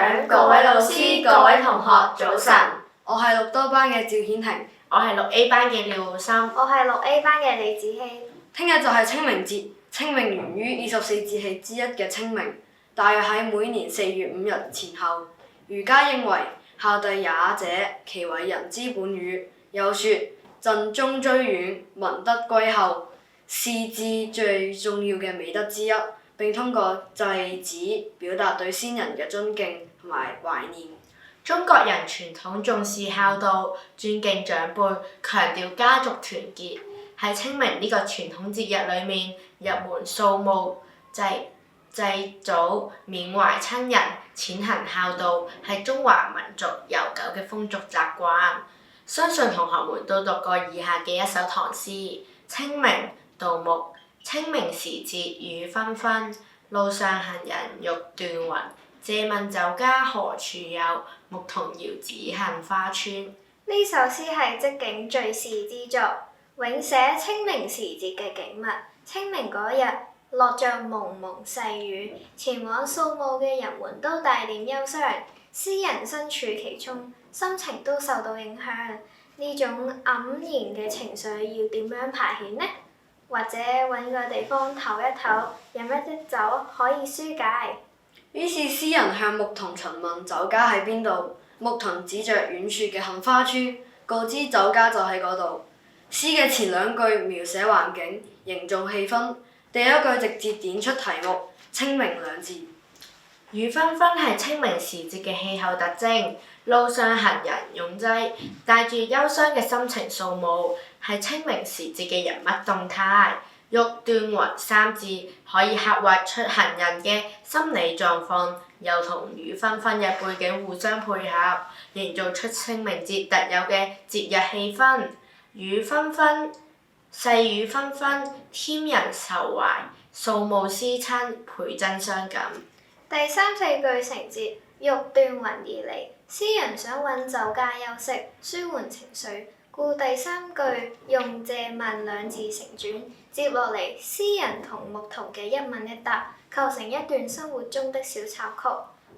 長、各位老師、各位同學，早晨。我係6多班嘅趙顯婷。我係6A 班嘅廖浩森。我係6A 班嘅李子希。聽日就係清明節，清明源於24節氣之一嘅清明，大約喺每年4月5日前後。儒家認為孝弟也者，其為人之本與。又說慎終追遠，民德歸厚，是治最重要嘅美德之一。並通過祭祀表達對先人嘅尊敬同埋懷念。中國人傳統重視孝道，尊敬長輩，強調家族團結。喺清明呢個傳統節日裏面，入門掃墓、祭祖、緬懷親人、踐行孝道，係中華民族悠久嘅風俗習慣。相信同學們都讀過以下嘅一首唐詩：清明，杜牧。清明時節雨紛紛，路上行人欲斷魂。借問酒家何處有？牧童遙指杏花村。呢首詩係即景敘事之作，永寫清明時節嘅景物。清明嗰日，落着蒙蒙細雨，前往掃墓嘅人們都帶點憂傷。詩人身處其中，心情都受到影響。呢種黯然嘅情緒要點樣排遣呢？或者揾個地方唞一唞，飲一啲酒可以紓解。於是詩人向牧童詢問酒家喺邊度，牧童指着遠處嘅杏花村，告知酒家就喺嗰度。詩嘅前兩句描寫環境，營造氣氛，第一句直接點出題目清明兩字。雨紛紛係清明時節嘅氣候特徵，路上行人擁擠，帶住憂傷嘅心情掃墓，係清明時節嘅人物動態。欲斷魂三字可以刻畫出行人嘅心理狀況，又同雨紛紛嘅背景互相配合，營造出清明節特有嘅節日氣氛。雨紛紛，細雨紛紛，添人愁懷，掃墓思親，倍增傷感。第3、4句承接欲斷魂而嚟，詩人想揾酒家休息，舒緩情緒，故第3句用借問兩字承轉。接落嚟，詩人同牧童嘅一問一答，構成一段生活中的小插曲，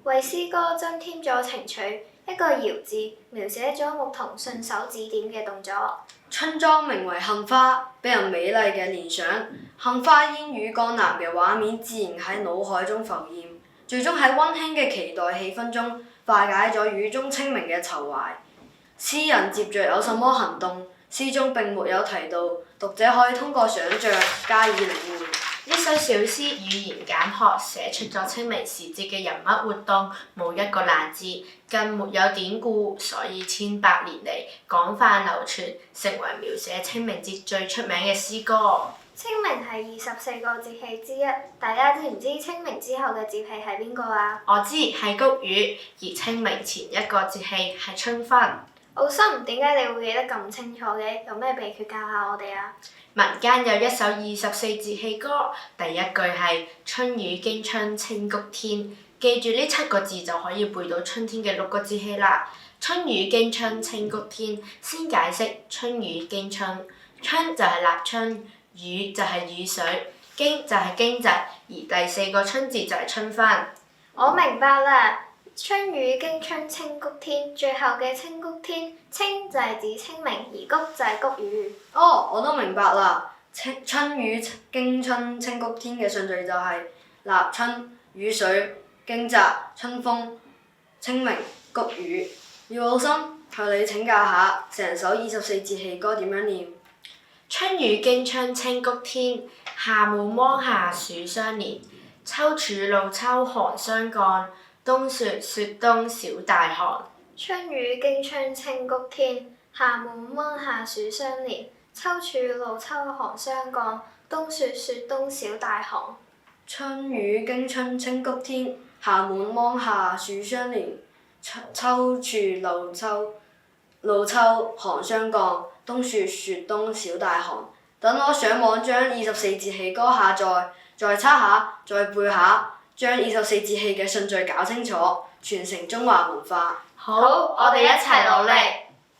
為詩歌增添咗情趣。一個遙字描寫咗牧童順手指點嘅動作。春莊名為杏花，俾人美麗嘅聯想，杏花煙雨江南嘅畫面自然喺腦海中浮現，最終喺溫馨嘅期待氣氛中化解咗雨中清明嘅愁懷。詩人接着有什麼行動？詩中並沒有提到，讀者可以通過想像加以領會。呢首小詩語言簡樸，寫出咗清明時節嘅人物活動，冇一個難字，更沒有典故，所以千百年嚟廣泛流傳，成為描寫清明節最出名嘅詩歌。清明係24個節氣之一，大家知唔知清明之後嘅節氣係邊個啊？我知係谷雨，而清明前一個節氣係春分。浩森，點解你會記得咁清楚嘅？有咩秘訣教下我哋啊？民間有一首24節氣歌，第一句係春雨驚春清谷天，記住呢7個字就可以背到春天嘅6個節氣啦。春雨驚春清谷天，先解釋春雨驚春。春就係立春，雨就係雨水，驚就係驚蟄，而第4個春字就係春分。我明白啦。春雨驚春清谷天，最後嘅清谷天，清就係指清明，而谷就係谷雨。哦，我都明白啦。春雨驚春清谷天嘅順序就係立春、雨水、驚蟄、春風、清明、谷雨。廖浩森，向你請教下，成首24節氣歌點樣念？春雨驚春清谷天，夏滿芒夏暑相連，秋處露秋寒霜降，冬雪雪冬小大寒。春雨驚春清谷天，夏滿芒夏暑相連，秋處露秋寒霜降，冬雪雪冬小大寒。春雨驚春清谷天，夏滿芒夏暑相連，秋處露秋寒霜降，冬雪雪冬小大寒。等我上網將24節氣歌下載，再抄下，再背下，將24節氣嘅順序搞清楚，傳承中華文化。好，我哋一齊努力。